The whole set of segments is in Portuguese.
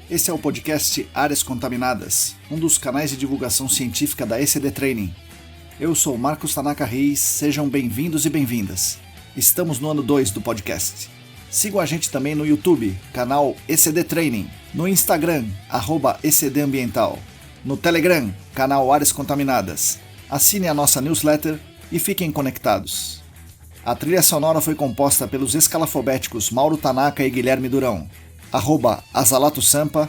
Esse é o podcast Áreas Contaminadas, um dos canais de divulgação científica da ECD Training. Eu sou Marcos Tanaka Reis, sejam bem-vindos e bem-vindas. Estamos no ano 2 do podcast. Sigam a gente também no YouTube, canal ECD Training, no Instagram, @ECDambiental, no Telegram, canal Áreas Contaminadas. Assine a nossa newsletter e fiquem conectados. A trilha sonora foi composta pelos escalafobéticos Mauro Tanaka e Guilherme Durão, @Azalato-Sampa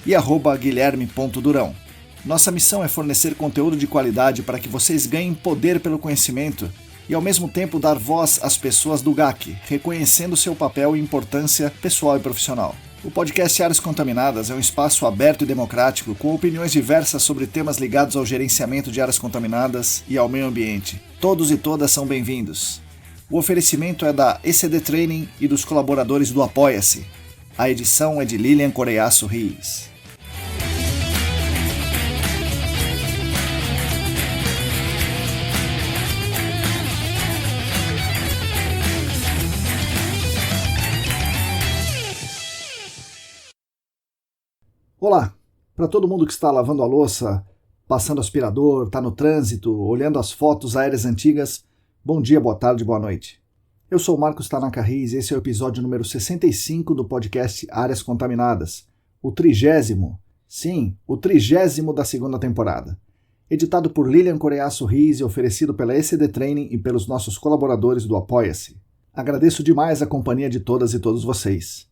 e @Guilherme.Durão. Nossa missão é fornecer conteúdo de qualidade para que vocês ganhem poder pelo conhecimento e ao mesmo tempo dar voz às pessoas do GAC, reconhecendo seu papel e importância pessoal e profissional. O podcast Áreas Contaminadas é um espaço aberto e democrático com opiniões diversas sobre temas ligados ao gerenciamento de áreas contaminadas e ao meio ambiente. Todos e todas são bem-vindos. O oferecimento é da ECD Training e dos colaboradores do Apoia-se. A edição é de Lilian Coreiaço Riz. Olá! Para todo mundo que está lavando a louça, passando aspirador, está no trânsito, olhando as fotos aéreas antigas, bom dia, boa tarde, boa noite. Eu sou Marcos Tanaka Reis e esse é o episódio número 65 do podcast Áreas Contaminadas, o 30º, sim, o 30º da segunda temporada. Editado por Lilian Coreiaço Riz e oferecido pela ECD Training e pelos nossos colaboradores do Apoia-se. Agradeço demais a companhia de todas e todos vocês.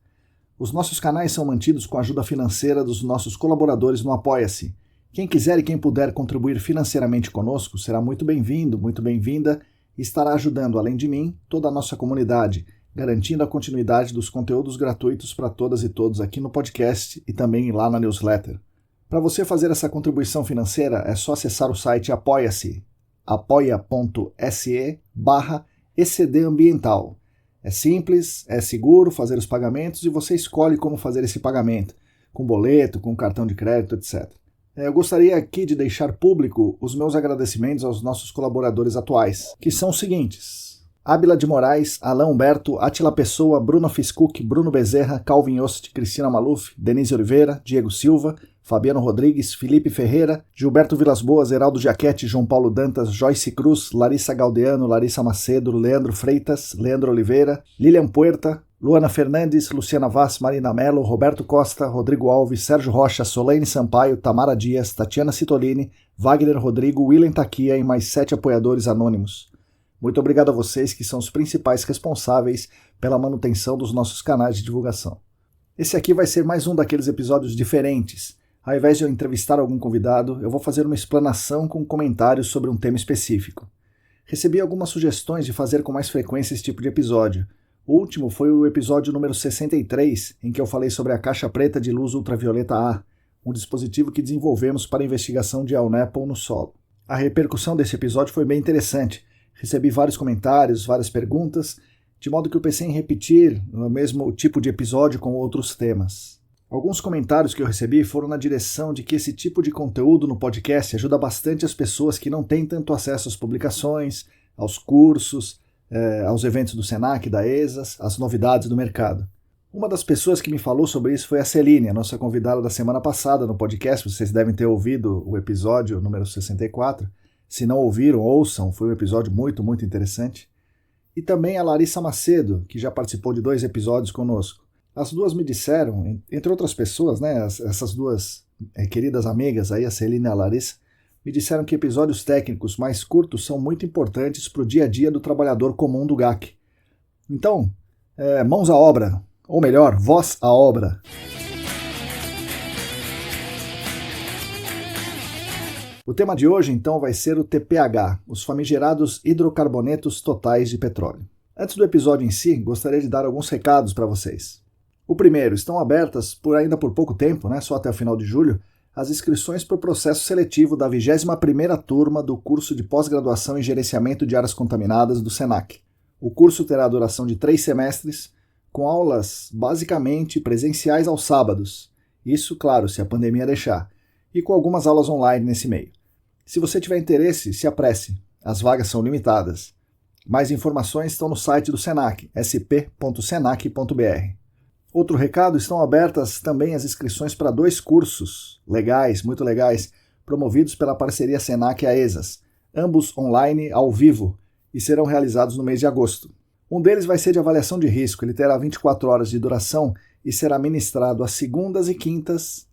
Os nossos canais são mantidos com a ajuda financeira dos nossos colaboradores no Apoia-se. Quem quiser e quem puder contribuir financeiramente conosco será muito bem-vindo, muito bem-vinda e estará ajudando, além de mim, toda a nossa comunidade, garantindo a continuidade dos conteúdos gratuitos para todas e todos aqui no podcast e também lá na newsletter. Para você fazer essa contribuição financeira é só acessar o site Apoia-se, apoia.se/ECDambiental. É simples, é seguro fazer os pagamentos e você escolhe como fazer esse pagamento, com boleto, com cartão de crédito, etc. Eu gostaria aqui de deixar público os meus agradecimentos aos nossos colaboradores atuais, que são os seguintes: Ábila de Moraes, Alain Humberto, Átila Pessoa, Bruno Fiscuc, Bruno Bezerra, Calvin Yost, Cristina Maluf, Denise Oliveira, Diego Silva, Fabiano Rodrigues, Felipe Ferreira, Gilberto Vilas Boas, Heraldo Jaquete, João Paulo Dantas, Joyce Cruz, Larissa Galdeano, Larissa Macedo, Leandro Freitas, Leandro Oliveira, Lilian Puerta, Luana Fernandes, Luciana Vaz, Marina Mello, Roberto Costa, Rodrigo Alves, Sérgio Rocha, Solane Sampaio, Tamara Dias, Tatiana Citolini, Wagner Rodrigo, William Taquia e mais 7 apoiadores anônimos. Muito obrigado a vocês que são os principais responsáveis pela manutenção dos nossos canais de divulgação. Esse aqui vai ser mais um daqueles episódios diferentes. Ao invés de eu entrevistar algum convidado, eu vou fazer uma explanação com comentários sobre um tema específico. Recebi algumas sugestões de fazer com mais frequência esse tipo de episódio. O último foi o episódio número 63, em que eu falei sobre a caixa preta de luz ultravioleta A, um dispositivo que desenvolvemos para a investigação de Alnepal no solo. A repercussão desse episódio foi bem interessante. Recebi vários comentários, várias perguntas, de modo que eu pensei em repetir o mesmo tipo de episódio com outros temas. Alguns comentários que eu recebi foram na direção de que esse tipo de conteúdo no podcast ajuda bastante as pessoas que não têm tanto acesso às publicações, aos cursos, aos eventos do Senac, da ESAS, às novidades do mercado. Uma das pessoas que me falou sobre isso foi a Celine, a nossa convidada da semana passada no podcast. Vocês devem ter ouvido o episódio número 64. Se não ouviram, ouçam, foi um episódio muito, muito interessante. E também a Larissa Macedo, que já participou de 2 episódios conosco. As duas me disseram, entre outras pessoas, né, essas duas queridas amigas, aí, a Celine e a Larissa, me disseram que episódios técnicos mais curtos são muito importantes para o dia a dia do trabalhador comum do GAC. Então, mãos à obra, ou melhor, voz à obra. O tema de hoje, então, vai ser o TPH, os famigerados hidrocarbonetos totais de petróleo. Antes do episódio em si, gostaria de dar alguns recados para vocês. O primeiro, estão abertas, ainda por pouco tempo, só até o final de julho, as inscrições para o processo seletivo da 21ª turma do curso de pós-graduação em gerenciamento de áreas contaminadas do Senac. O curso terá a duração de 3 semestres, com aulas basicamente presenciais aos sábados. Isso, claro, se a pandemia deixar. E com algumas aulas online nesse meio. Se você tiver interesse, se apresse. As vagas são limitadas. Mais informações estão no site do Senac, sp.senac.br. Outro recado, estão abertas também as inscrições para 2 cursos legais, muito legais, promovidos pela parceria Senac e AESAS, ambos online, ao vivo, e serão realizados no mês de agosto. Um deles vai ser de avaliação de risco, ele terá 24 horas de duração e será ministrado às segundas e quintas,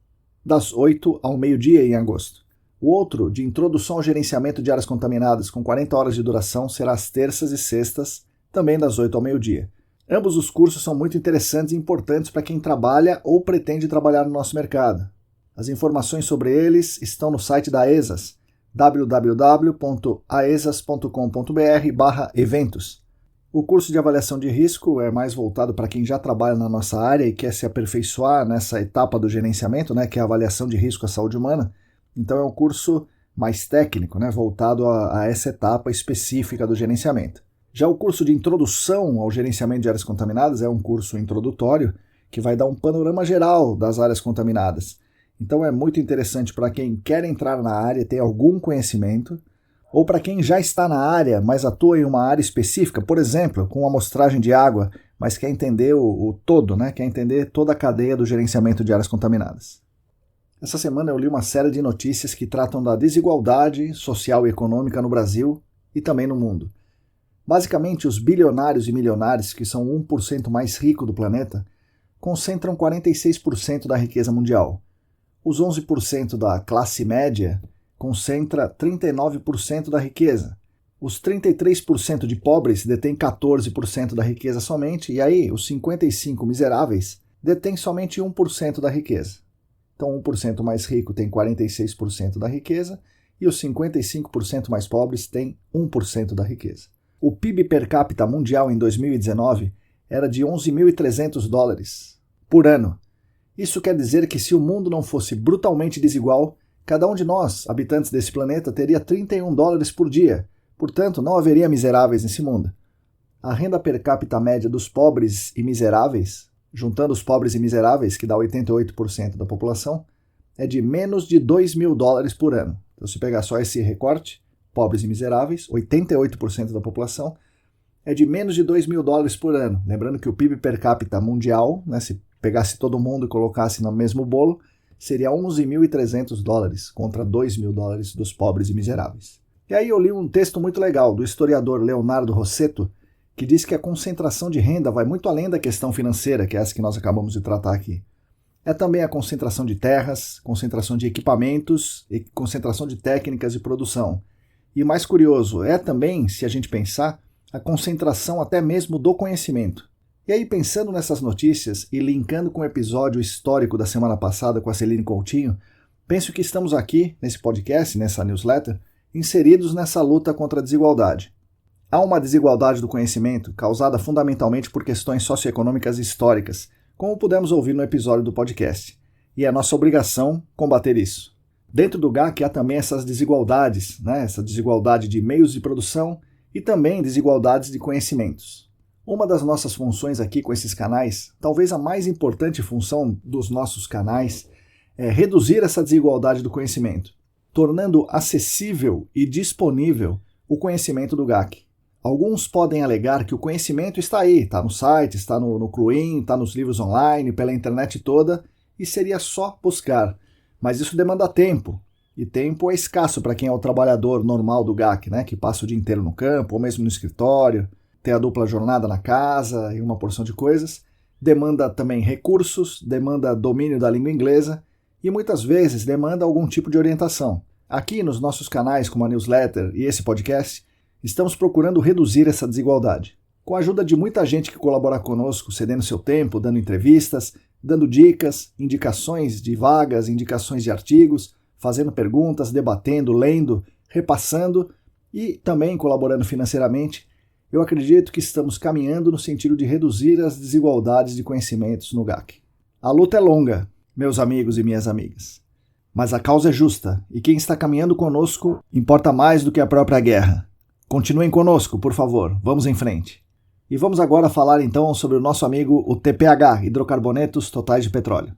das 8 ao meio-dia em agosto. O outro, de introdução ao gerenciamento de áreas contaminadas, com 40 horas de duração, será às terças e sextas, também das 8 ao meio-dia. Ambos os cursos são muito interessantes e importantes para quem trabalha ou pretende trabalhar no nosso mercado. As informações sobre eles estão no site da AESAS, www.aesas.com.br/eventos. O curso de avaliação de risco é mais voltado para quem já trabalha na nossa área e quer se aperfeiçoar nessa etapa do gerenciamento, que é a avaliação de risco à saúde humana. Então é um curso mais técnico, voltado a essa etapa específica do gerenciamento. Já o curso de introdução ao gerenciamento de áreas contaminadas é um curso introdutório que vai dar um panorama geral das áreas contaminadas. Então é muito interessante para quem quer entrar na área, ter algum conhecimento, ou para quem já está na área, mas atua em uma área específica, por exemplo, com amostragem de água, mas quer entender o todo, quer entender toda a cadeia do gerenciamento de áreas contaminadas. Essa semana eu li uma série de notícias que tratam da desigualdade social e econômica no Brasil e também no mundo. Basicamente, os bilionários e milionários, que são 1% mais rico do planeta, concentram 46% da riqueza mundial. Os 11% da classe média concentra 39% da riqueza. Os 33% de pobres detêm 14% da riqueza somente, e aí os 55 miseráveis detêm somente 1% da riqueza. Então, 1% mais rico tem 46% da riqueza e os 55% mais pobres têm 1% da riqueza. O PIB per capita mundial em 2019 era de $11.300 por ano. Isso quer dizer que se o mundo não fosse brutalmente desigual, cada um de nós, habitantes desse planeta, teria $31 por dia. Portanto, não haveria miseráveis nesse mundo. A renda per capita média dos pobres e miseráveis, juntando os pobres e miseráveis, que dá 88% da população, é de menos de $2.000 por ano. Então, se pegar só esse recorte, pobres e miseráveis, 88% da população, é de menos de $2.000 por ano. Lembrando que o PIB per capita mundial, se pegasse todo mundo e colocasse no mesmo bolo, seria $11.300 contra $2.000 dos pobres e miseráveis. E aí eu li um texto muito legal do historiador Leonardo Rossetto, que diz que a concentração de renda vai muito além da questão financeira, que é essa que nós acabamos de tratar aqui. É também a concentração de terras, concentração de equipamentos e concentração de técnicas de produção. E mais curioso, é também, se a gente pensar, a concentração até mesmo do conhecimento. E aí, pensando nessas notícias e linkando com o episódio histórico da semana passada com a Celine Coutinho, penso que estamos aqui, nesse podcast, nessa newsletter, inseridos nessa luta contra a desigualdade. Há uma desigualdade do conhecimento causada fundamentalmente por questões socioeconômicas e históricas, como pudemos ouvir no episódio do podcast, e é nossa obrigação combater isso. Dentro do GAC há também essas desigualdades, essa desigualdade de meios de produção e também desigualdades de conhecimentos. Uma das nossas funções aqui com esses canais, talvez a mais importante função dos nossos canais, é reduzir essa desigualdade do conhecimento, tornando acessível e disponível o conhecimento do GAC. Alguns podem alegar que o conhecimento está aí, está no site, está no Cluin, está nos livros online, pela internet toda, e seria só buscar. Mas isso demanda tempo, e tempo é escasso para quem é o trabalhador normal do GAC, que passa o dia inteiro no campo, ou mesmo no escritório, tem a dupla jornada na casa e uma porção de coisas. Demanda também recursos, demanda domínio da língua inglesa, e muitas vezes demanda algum tipo de orientação. Aqui nos nossos canais, como a newsletter e esse podcast, estamos procurando reduzir essa desigualdade. Com a ajuda de muita gente que colabora conosco, cedendo seu tempo, dando entrevistas, dando dicas, indicações de vagas, indicações de artigos, fazendo perguntas, debatendo, lendo, repassando e também colaborando financeiramente, eu acredito que estamos caminhando no sentido de reduzir as desigualdades de conhecimentos no GAC. A luta é longa, meus amigos e minhas amigas, mas a causa é justa e quem está caminhando conosco importa mais do que a própria guerra. Continuem conosco, por favor, vamos em frente. E vamos agora falar então sobre o nosso amigo o TPH, hidrocarbonetos totais de petróleo.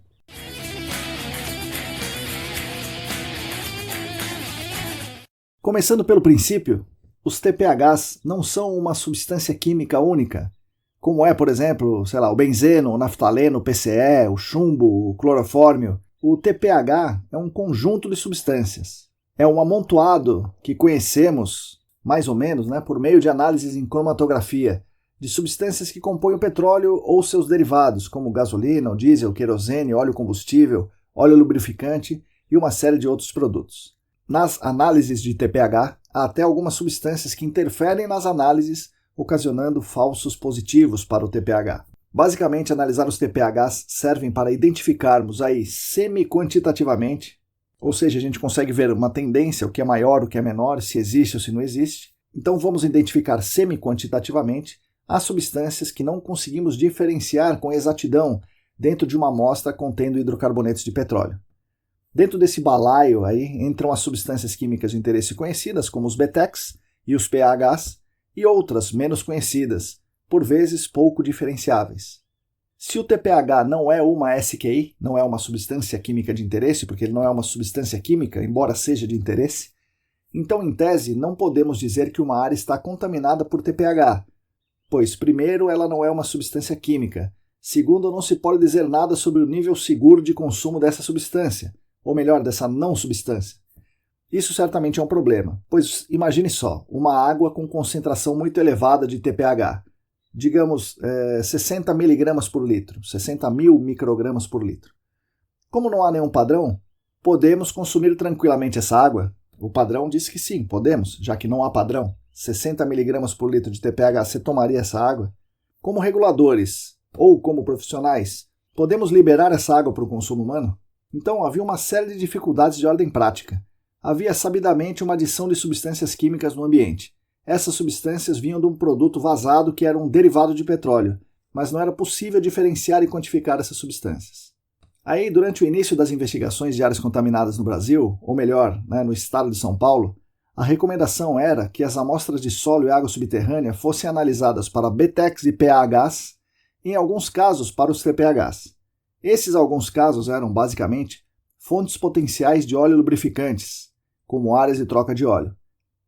Começando pelo princípio, os TPHs não são uma substância química única, como é, por exemplo, sei lá, o benzeno, o naftaleno, o PCE, o chumbo, o clorofórmio. O TPH é um conjunto de substâncias. É um amontoado que conhecemos, mais ou menos, né, por meio de análises em cromatografia, de substâncias que compõem o petróleo ou seus derivados, como gasolina, diesel, querosene, óleo combustível, óleo lubrificante e uma série de outros produtos. Nas análises de TPH, há até algumas substâncias que interferem nas análises, ocasionando falsos positivos para o TPH. Basicamente, analisar os TPHs servem para identificarmos aí semi-quantitativamente, ou seja, a gente consegue ver uma tendência, o que é maior, o que é menor, se existe ou se não existe. Então vamos identificar semi-quantitativamente as substâncias que não conseguimos diferenciar com exatidão dentro de uma amostra contendo hidrocarbonetos de petróleo. Dentro desse balaio aí entram as substâncias químicas de interesse conhecidas, como os BTECs e os PAHs, e outras menos conhecidas, por vezes pouco diferenciáveis. Se o TPH não é uma SQI, não é uma substância química de interesse, porque ele não é uma substância química, embora seja de interesse, então, em tese, não podemos dizer que uma área está contaminada por TPH, pois, primeiro, ela não é uma substância química, segundo, não se pode dizer nada sobre o nível seguro de consumo dessa substância, ou melhor, dessa não substância. Isso certamente é um problema, pois imagine só, uma água com concentração muito elevada de TPH, digamos 60 mg por litro, 60 mil microgramas por litro. Como não há nenhum padrão, podemos consumir tranquilamente essa água? O padrão diz que sim, podemos, já que não há padrão. 60 mg por litro de TPH, você tomaria essa água? Como reguladores, ou como profissionais, podemos liberar essa água para o consumo humano? Então havia uma série de dificuldades de ordem prática. Havia sabidamente uma adição de substâncias químicas no ambiente. Essas substâncias vinham de um produto vazado que era um derivado de petróleo, mas não era possível diferenciar e quantificar essas substâncias. Aí, durante o início das investigações de áreas contaminadas no Brasil, ou melhor, no estado de São Paulo, a recomendação era que as amostras de solo e água subterrânea fossem analisadas para BTECs e PAHs, em alguns casos para os TPHs. Esses alguns casos eram, basicamente, fontes potenciais de óleo lubrificantes, como áreas de troca de óleo.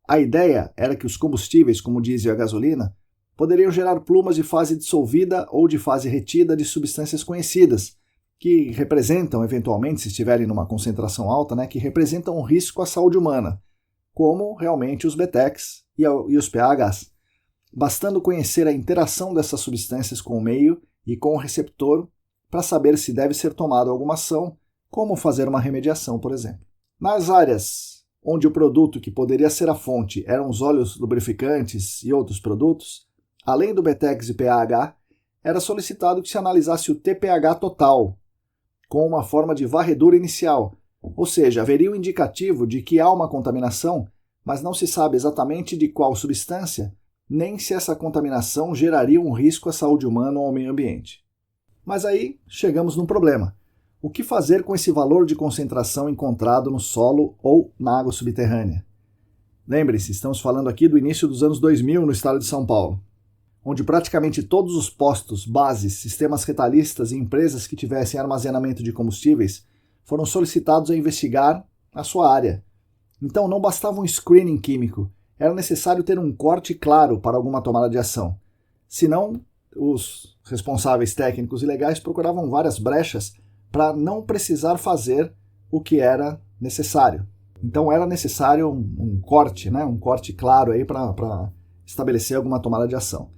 A ideia era que os combustíveis, como o diesel e a gasolina, poderiam gerar plumas de fase dissolvida ou de fase retida de substâncias conhecidas, que representam, eventualmente, se estiverem numa concentração alta, que representam um risco à saúde humana, como realmente os BTECs e os PAHs, bastando conhecer a interação dessas substâncias com o meio e com o receptor para saber se deve ser tomada alguma ação, como fazer uma remediação, por exemplo. Nas áreas onde o produto que poderia ser a fonte eram os óleos lubrificantes e outros produtos, além do BTECs e PAH, era solicitado que se analisasse o TPH total, com uma forma de varredura inicial, ou seja, haveria um indicativo de que há uma contaminação, mas não se sabe exatamente de qual substância, nem se essa contaminação geraria um risco à saúde humana ou ao meio ambiente. Mas aí chegamos num problema. O que fazer com esse valor de concentração encontrado no solo ou na água subterrânea? Lembre-se, estamos falando aqui do início dos anos 2000 no estado de São Paulo, onde praticamente todos os postos, bases, sistemas retalhistas e empresas que tivessem armazenamento de combustíveis foram solicitados a investigar a sua área. Então não bastava um screening químico, era necessário ter um corte claro para alguma tomada de ação. Senão, os responsáveis técnicos e legais procuravam várias brechas para não precisar fazer o que era necessário. Então era necessário um corte, um corte claro aí para estabelecer alguma tomada de ação.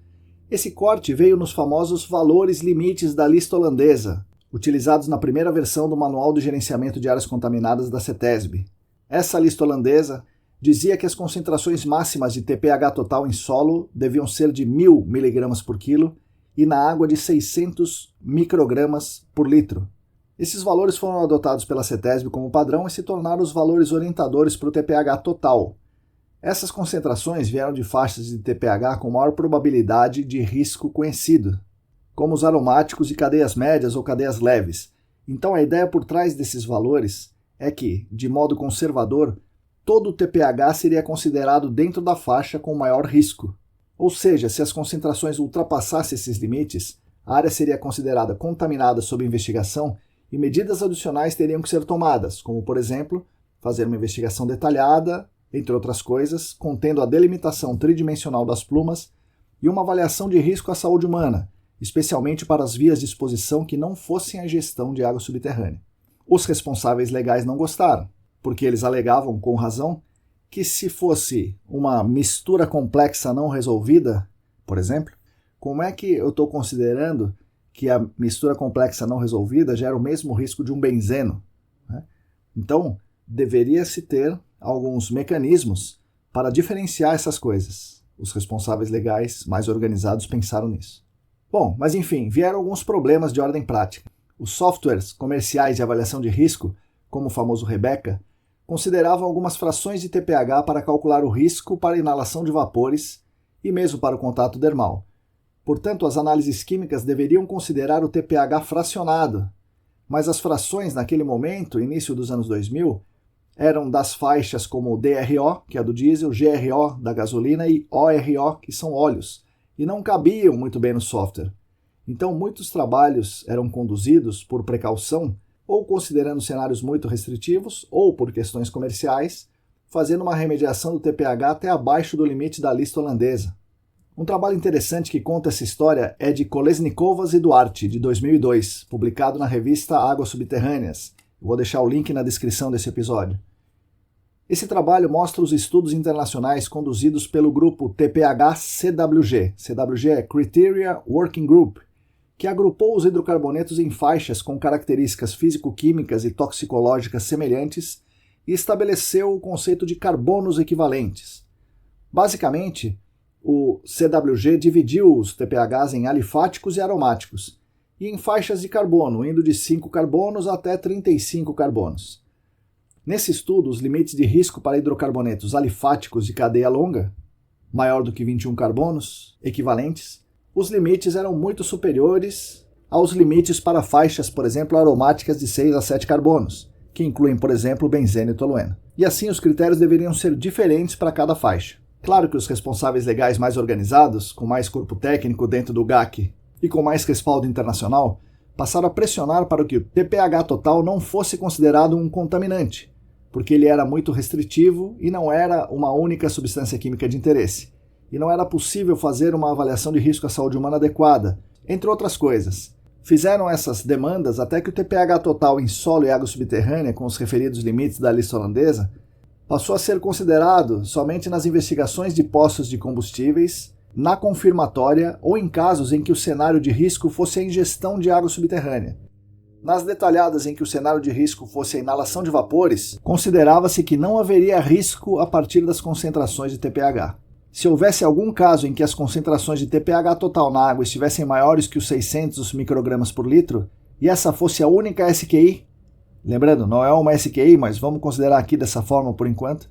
Esse corte veio nos famosos valores limites da lista holandesa, utilizados na primeira versão do Manual do Gerenciamento de Áreas Contaminadas da CETESB. Essa lista holandesa dizia que as concentrações máximas de TPH total em solo deviam ser de 1.000 mg por quilo e na água de 600 microgramas por litro. Esses valores foram adotados pela CETESB como padrão e se tornaram os valores orientadores para o TPH total. Essas concentrações vieram de faixas de TPH com maior probabilidade de risco conhecido, como os aromáticos e cadeias médias ou cadeias leves. Então a ideia por trás desses valores é que, de modo conservador, todo o TPH seria considerado dentro da faixa com maior risco. Ou seja, se as concentrações ultrapassassem esses limites, a área seria considerada contaminada sob investigação e medidas adicionais teriam que ser tomadas, como, por exemplo, fazer uma investigação detalhada, entre outras coisas, contendo a delimitação tridimensional das plumas e uma avaliação de risco à saúde humana, especialmente para as vias de exposição que não fossem a gestão de água subterrânea. Os responsáveis legais não gostaram, porque eles alegavam, com razão, que se fosse uma mistura complexa não resolvida, por exemplo, como é que eu estou considerando que a mistura complexa não resolvida gera o mesmo risco de um benzeno, né? Então, deveria-se ter alguns mecanismos para diferenciar essas coisas. Os responsáveis legais mais organizados pensaram nisso. Bom, mas enfim, vieram alguns problemas de ordem prática. Os softwares comerciais de avaliação de risco, como o famoso Rebecca, consideravam algumas frações de TPH para calcular o risco para inalação de vapores e mesmo para o contato dermal. Portanto, as análises químicas deveriam considerar o TPH fracionado, mas as frações naquele momento, início dos anos 2000, eram das faixas como DRO, que é do diesel, GRO da gasolina e ORO, que são óleos, e não cabiam muito bem no software. Então, muitos trabalhos eram conduzidos por precaução, ou considerando cenários muito restritivos, ou por questões comerciais, fazendo uma remediação do TPH até abaixo do limite da lista holandesa. Um trabalho interessante que conta essa história é de Kolesnikovas e Duarte, de 2002, publicado na revista Águas Subterrâneas. Vou deixar o link na descrição desse episódio. Esse trabalho mostra os estudos internacionais conduzidos pelo grupo TPH-CWG. CWG é Criteria Working Group, que agrupou os hidrocarbonetos em faixas com características físico-químicas e toxicológicas semelhantes e estabeleceu o conceito de carbonos equivalentes. Basicamente, o CWG dividiu os TPHs em alifáticos e aromáticos, e em faixas de carbono, indo de 5 carbonos até 35 carbonos. Nesse estudo, os limites de risco para hidrocarbonetos alifáticos de cadeia longa, maior do que 21 carbonos, equivalentes, os limites eram muito superiores aos limites para faixas, por exemplo, aromáticas de 6 a 7 carbonos, que incluem, por exemplo, benzeno e tolueno. E assim os critérios deveriam ser diferentes para cada faixa. Claro que os responsáveis legais mais organizados, com mais corpo técnico dentro do GAC e com mais respaldo internacional, passaram a pressionar para que o TPH total não fosse considerado um contaminante, porque ele era muito restritivo e não era uma única substância química de interesse. E não era possível fazer uma avaliação de risco à saúde humana adequada, entre outras coisas. Fizeram essas demandas até que o TPH total em solo e água subterrânea, com os referidos limites da lista holandesa, passou a ser considerado somente nas investigações de poços de combustíveis, na confirmatória ou em casos em que o cenário de risco fosse a ingestão de água subterrânea. Nas detalhadas em que o cenário de risco fosse a inalação de vapores, considerava-se que não haveria risco a partir das concentrações de TPH. Se houvesse algum caso em que as concentrações de TPH total na água estivessem maiores que os 600 microgramas por litro, e essa fosse a única SQI, lembrando, não é uma SQI, mas vamos considerar aqui dessa forma por enquanto,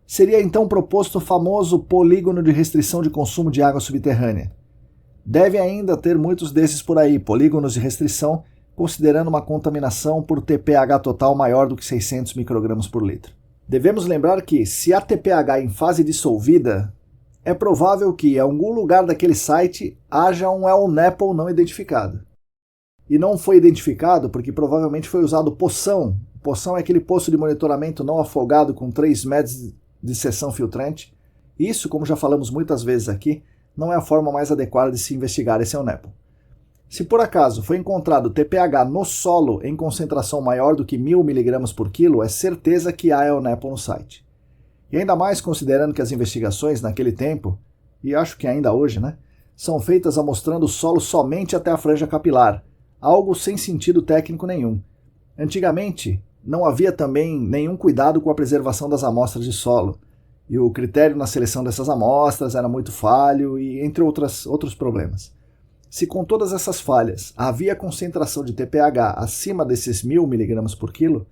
seria então proposto o famoso polígono de restrição de consumo de água subterrânea. Deve ainda ter muitos desses por aí, polígonos de restrição, considerando uma contaminação por TPH total maior do que 600 microgramas por litro. Devemos lembrar que, se há TPH em fase dissolvida, é provável que, em algum lugar daquele site, haja um LNAPL não identificado. E não foi identificado porque provavelmente foi usado poção. Poção é aquele poço de monitoramento não afogado com 3 metros de seção filtrante. Isso, como já falamos muitas vezes aqui, não é a forma mais adequada de se investigar esse LNAPL. Se por acaso foi encontrado TPH no solo em concentração maior do que 1000 mg por quilo, é certeza que há LNAPL no site. E ainda mais considerando que as investigações naquele tempo, e acho que ainda hoje, são feitas amostrando o solo somente até a franja capilar, algo sem sentido técnico nenhum. Antigamente, não havia também nenhum cuidado com a preservação das amostras de solo, e o critério na seleção dessas amostras era muito falho, e entre outros problemas. Se com todas essas falhas havia concentração de TPH acima desses 1000 mg por quilo,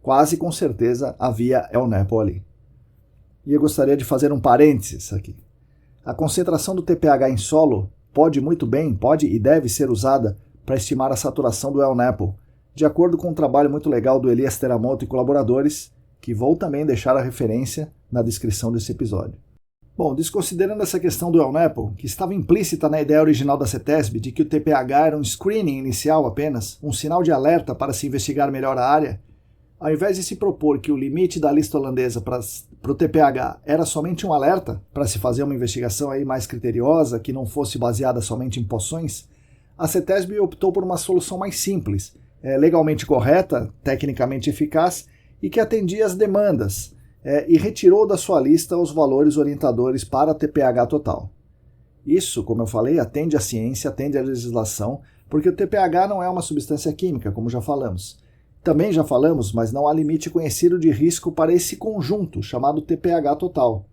quase com certeza havia LNAPL ali. E eu gostaria de fazer um parênteses aqui. A concentração do TPH em solo pode e deve ser usada para estimar a saturação do LNAPL, de acordo com um trabalho muito legal do Elias Teramoto e colaboradores, que vou também deixar a referência na descrição desse episódio. Bom, desconsiderando essa questão do LNAPL, que estava implícita na ideia original da CETESB de que o TPH era um screening inicial apenas, um sinal de alerta para se investigar melhor a área, Ao invés de se propor que o limite da lista holandesa para o TPH era somente um alerta para se fazer uma investigação aí mais criteriosa, que não fosse baseada somente em poções, a CETESB optou por uma solução mais simples, legalmente correta, tecnicamente eficaz e que atendia às demandas, e retirou da sua lista os valores orientadores para TPH total. Isso, como eu falei, atende à ciência, atende à legislação, porque o TPH não é uma substância química, como já falamos. Também já falamos, mas não há limite conhecido de risco para esse conjunto, chamado TPH total.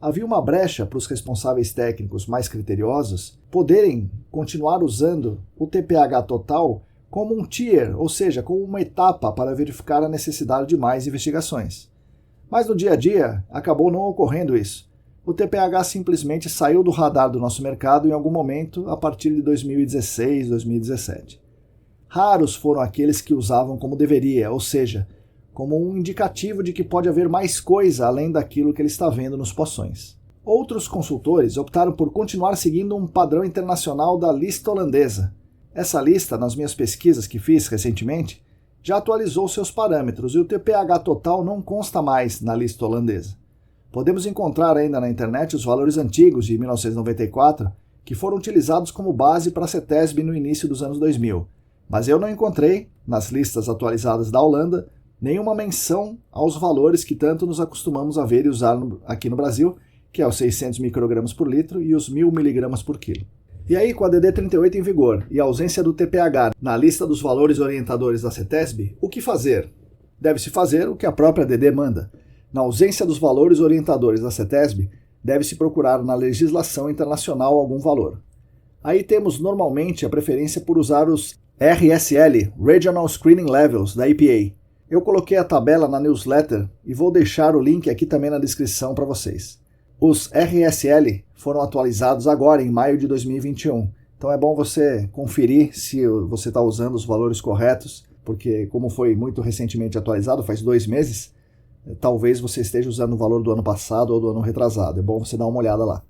Havia uma brecha para os responsáveis técnicos mais criteriosos poderem continuar usando o TPH total como um tier, ou seja, como uma etapa para verificar a necessidade de mais investigações. Mas no dia a dia, acabou não ocorrendo isso. O TPH simplesmente saiu do radar do nosso mercado em algum momento a partir de 2016, 2017. Raros foram aqueles que usavam como deveria, ou seja, como um indicativo de que pode haver mais coisa além daquilo que ele está vendo nos poções. Outros consultores optaram por continuar seguindo um padrão internacional da lista holandesa. Essa lista, nas minhas pesquisas que fiz recentemente, já atualizou seus parâmetros e o TPH total não consta mais na lista holandesa. Podemos encontrar ainda na internet os valores antigos de 1994 que foram utilizados como base para a CETESB no início dos anos 2000. Mas eu não encontrei, nas listas atualizadas da Holanda, nenhuma menção aos valores que tanto nos acostumamos a ver e usar aqui no Brasil, que é os 600 microgramas por litro e os 1000 miligramas por quilo. E aí, com a DD 38 em vigor e a ausência do TPH na lista dos valores orientadores da CETESB, o que fazer? Deve-se fazer o que a própria DD manda. Na ausência dos valores orientadores da CETESB, deve-se procurar na legislação internacional algum valor. Aí temos normalmente a preferência por usar os RSL, Regional Screening Levels, da EPA. Eu coloquei a tabela na newsletter e vou deixar o link aqui também na descrição para vocês. Os RSL foram atualizados agora, em maio de 2021. Então é bom você conferir se você está usando os valores corretos, porque como foi muito recentemente atualizado, faz 2 meses, talvez você esteja usando o valor do ano passado ou do ano retrasado. É bom você dar uma olhada lá.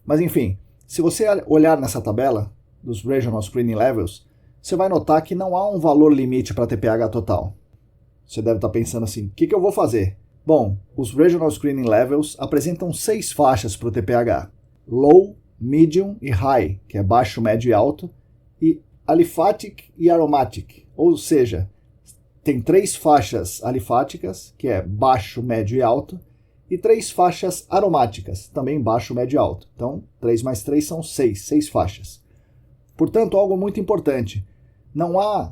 Mas enfim, se você olhar nessa tabela dos Regional Screening Levels, você vai notar que não há um valor limite para TPH total. Você deve estar pensando assim, o que eu vou fazer? Bom, os Regional Screening Levels apresentam 6 faixas para o TPH. Low, Medium e High, que é baixo, médio e alto, e Aliphatic e Aromatic, ou seja, tem 3 faixas alifáticas, que é baixo, médio e alto, e 3 faixas aromáticas, também baixo, médio e alto. Então, 3 mais 3 são 6 faixas. Portanto, algo muito importante, não há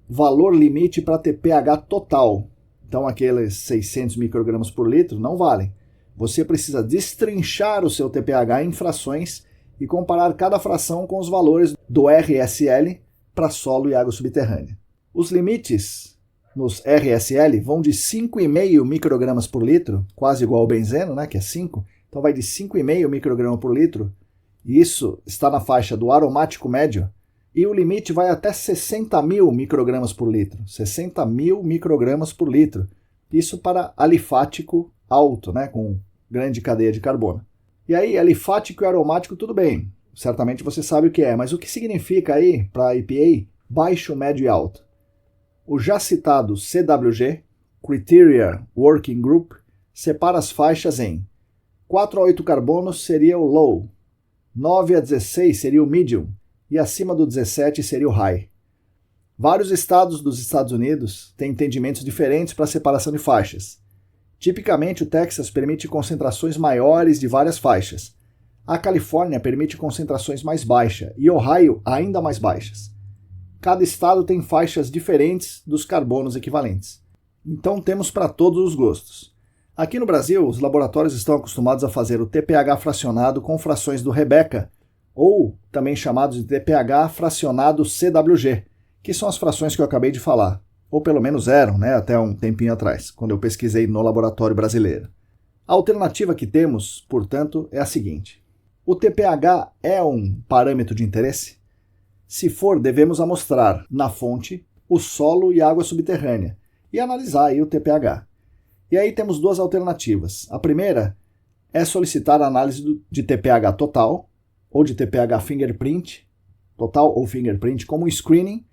valor limite para TPH total. Então, aqueles 600 microgramas por litro não valem. Você precisa destrinchar o seu TPH em frações e comparar cada fração com os valores do RSL para solo e água subterrânea. Os limites nos RSL vão de 5,5 microgramas por litro, quase igual ao benzeno, né, que é 5. Então vai de 5,5 micrograma por litro, e isso está na faixa do aromático médio, e o limite vai até 60.000 microgramas por litro. 60.000 microgramas por litro. Isso para alifático alto, né, com grande cadeia de carbono. E aí, alifático e aromático, tudo bem. Certamente você sabe o que é, mas o que significa aí, para a EPA, baixo, médio e alto? O já citado CWG, Criteria Working Group, separa as faixas em 4 a 8 carbonos seria o low, 9 a 16 seria o medium, e acima do 17 seria o high. Vários estados dos Estados Unidos têm entendimentos diferentes para a separação de faixas. Tipicamente, o Texas permite concentrações maiores de várias faixas. A Califórnia permite concentrações mais baixas e Ohio ainda mais baixas. Cada estado tem faixas diferentes dos carbonos equivalentes. Então temos para todos os gostos. Aqui no Brasil, os laboratórios estão acostumados a fazer o TPH fracionado com frações do Rebecca, ou também chamados de TPH fracionado CWG, que são as frações que eu acabei de falar, ou pelo menos eram, né, até um tempinho atrás, quando eu pesquisei no laboratório brasileiro. A alternativa que temos, portanto, é a seguinte. O TPH é um parâmetro de interesse? Se for, devemos amostrar na fonte o solo e água subterrânea e analisar aí o TPH. E aí temos 2 alternativas. A primeira é solicitar a análise de TPH total, ou de TPH fingerprint, total ou fingerprint, como screening,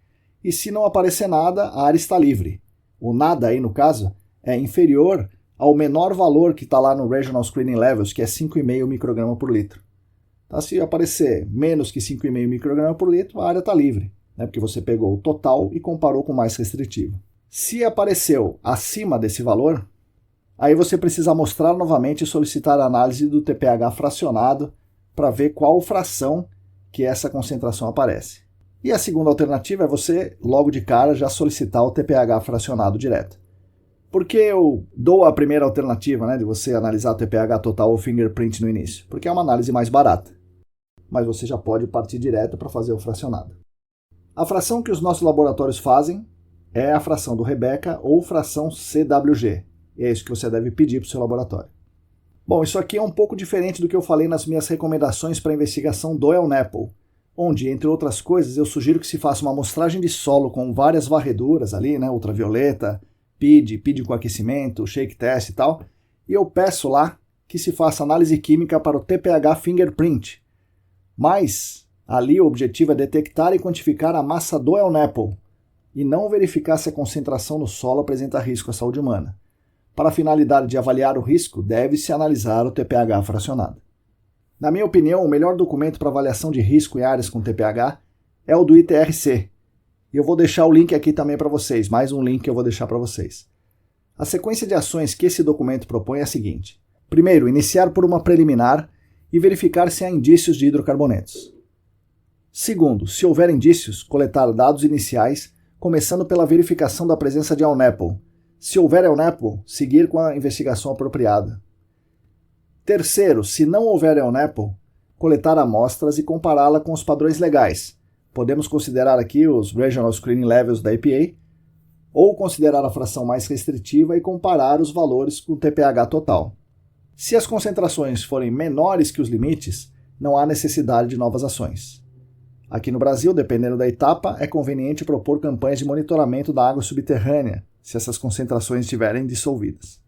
e se não aparecer nada, a área está livre. O nada aí no caso é inferior ao menor valor que está lá no Regional Screening Levels, que é 5,5 micrograma por litro. Tá? Se aparecer menos que 5,5 micrograma por litro, a área está livre, né? Porque você pegou o total e comparou com o mais restritivo. Se apareceu acima desse valor, aí você precisa mostrar novamente e solicitar a análise do TPH fracionado para ver qual fração que essa concentração aparece. E a segunda alternativa é você, logo de cara, já solicitar o TPH fracionado direto. Por que eu dou a primeira alternativa, né, de você analisar o TPH total ou fingerprint no início? Porque é uma análise mais barata. Mas você já pode partir direto para fazer o fracionado. A fração que os nossos laboratórios fazem é a fração do Rebecca ou fração CWG. E é isso que você deve pedir para o seu laboratório. Bom, isso aqui é um pouco diferente do que eu falei nas minhas recomendações para a investigação do El-NEPL, onde, entre outras coisas, eu sugiro que se faça uma amostragem de solo com várias varreduras ali, né, ultravioleta, PID com aquecimento, shake test e tal, e eu peço lá que se faça análise química para o TPH fingerprint. Mas ali o objetivo é detectar e quantificar a massa do El-NEPL e não verificar se a concentração no solo apresenta risco à saúde humana. Para a finalidade de avaliar o risco, deve-se analisar o TPH fracionado. Na minha opinião, o melhor documento para avaliação de risco em áreas com TPH é o do ITRC. E eu vou deixar o link aqui também para vocês, mais um link que eu vou deixar para vocês. A sequência de ações que esse documento propõe é a seguinte. Primeiro, iniciar por uma preliminar e verificar se há indícios de hidrocarbonetos. Segundo, se houver indícios, coletar dados iniciais, começando pela verificação da presença de El-NEPL. Se houver El-NEPL, seguir com a investigação apropriada. Terceiro, se não houver El-NEPL, coletar amostras e compará-la com os padrões legais. Podemos considerar aqui os Regional Screening Levels da EPA, ou considerar a fração mais restritiva e comparar os valores com o TPH total. Se as concentrações forem menores que os limites, não há necessidade de novas ações. Aqui no Brasil, dependendo da etapa, é conveniente propor campanhas de monitoramento da água subterrânea, se essas concentrações estiverem dissolvidas.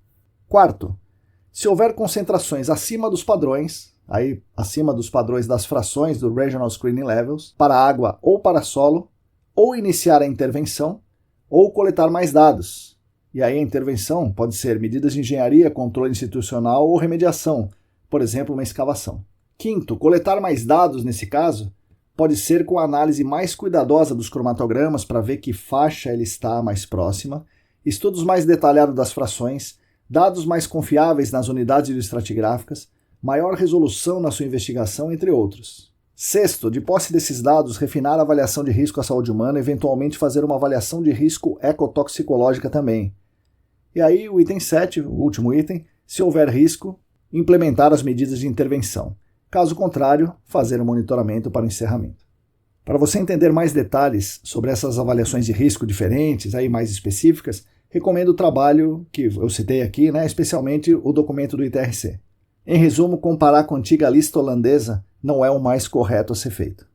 Quarto, se houver concentrações acima dos padrões, aí acima dos padrões das frações do Regional Screening Levels, para água ou para solo, ou iniciar a intervenção, ou coletar mais dados. E aí a intervenção pode ser medidas de engenharia, controle institucional ou remediação, por exemplo, uma escavação. Quinto, coletar mais dados nesse caso pode ser com a análise mais cuidadosa dos cromatogramas para ver que faixa ele está mais próxima, estudos mais detalhados das frações, dados mais confiáveis nas unidades hidroestratigráficas, maior resolução na sua investigação, entre outros. Sexto, de posse desses dados, refinar a avaliação de risco à saúde humana e eventualmente fazer uma avaliação de risco ecotoxicológica também. E aí o item 7, o último item, se houver risco, implementar as medidas de intervenção. Caso contrário, fazer um monitoramento para o encerramento. Para você entender mais detalhes sobre essas avaliações de risco diferentes, aí mais específicas, recomendo o trabalho que eu citei aqui, né, especialmente o documento do ITRC. Em resumo, comparar com a antiga lista holandesa não é o mais correto a ser feito.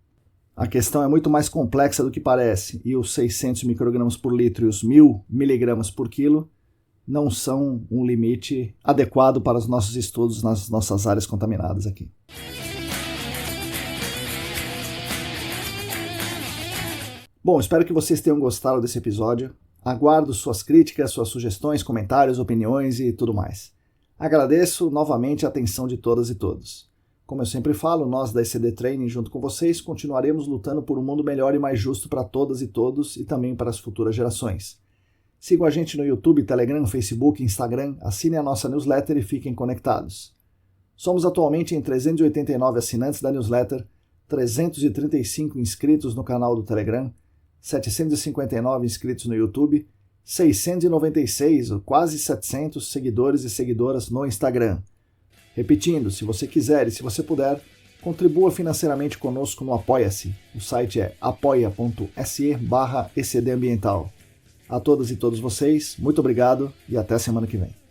A questão é muito mais complexa do que parece, e os 600 microgramas por litro e os 1.000 miligramas por quilo não são um limite adequado para os nossos estudos nas nossas áreas contaminadas aqui. Bom, espero que vocês tenham gostado desse episódio. Aguardo suas críticas, suas sugestões, comentários, opiniões e tudo mais. Agradeço novamente a atenção de todas e todos. Como eu sempre falo, nós da ECD Training, junto com vocês, continuaremos lutando por um mundo melhor e mais justo para todas e todos e também para as futuras gerações. Sigam a gente no YouTube, Telegram, Facebook, Instagram, assinem a nossa newsletter e fiquem conectados. Somos atualmente em 389 assinantes da newsletter, 335 inscritos no canal do Telegram, 759 inscritos no YouTube, 696, ou quase 700 seguidores e seguidoras no Instagram. Repetindo, se você quiser e se você puder, contribua financeiramente conosco no Apoia-se. O site é apoia.se/ECDambiental. A todas e todos vocês, muito obrigado e até semana que vem.